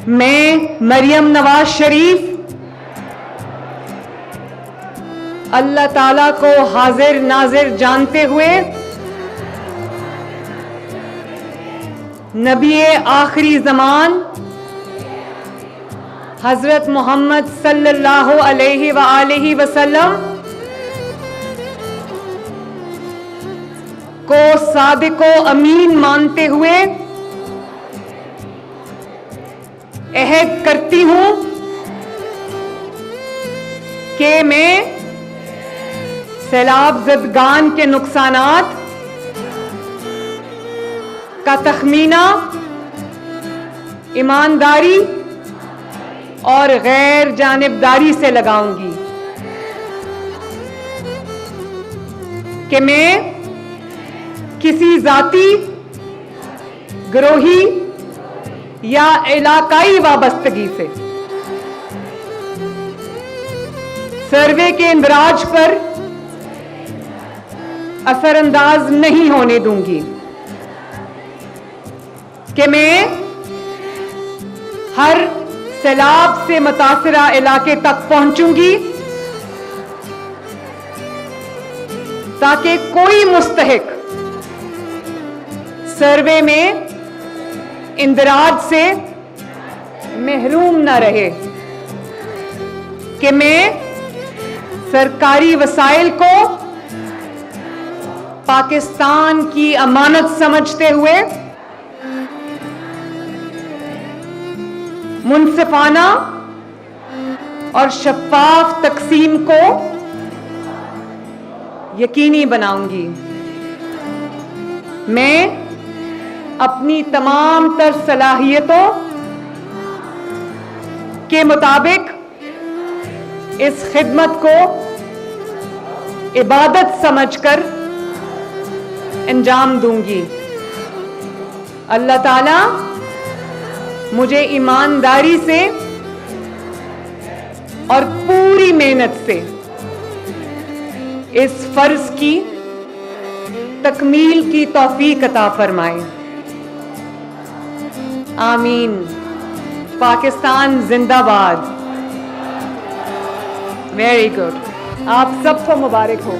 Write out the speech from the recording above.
میں مریم نواز شریف اللہ تعالیٰ کو حاضر ناظر جانتے ہوئے نبی آخری زمان حضرت محمد صلی اللہ علیہ وآلہ وسلم کو صادق و امین مانتے ہوئے عہد کرتی ہوں کہ میں سیلاب زدگان کے نقصانات کا تخمینہ ایمانداری اور غیر جانبداری سے لگاؤں گی، کہ میں کسی ذاتی، گروہی یا علاقائی وابستگی سے سروے کے اندراج پر اثر انداز نہیں ہونے دوں گی، کہ میں ہر سیلاب سے متاثرہ علاقے تک پہنچوں گی تاکہ کوئی مستحق سروے میں اندراج سے محروم نہ رہے، کہ میں سرکاری وسائل کو پاکستان کی امانت سمجھتے ہوئے منصفانہ اور شفاف تقسیم کو یقینی بناؤں گی۔ میں اپنی تمام تر صلاحیتوں کے مطابق اس خدمت کو عبادت سمجھ کر انجام دوں گی۔ اللہ تعالی مجھے ایمانداری سے اور پوری محنت سے اس فرض کی تکمیل کی توفیق عطا فرمائے، آمین۔ پاکستان زندہ باد۔ ویری گڈ، آپ سب کو مبارک ہو۔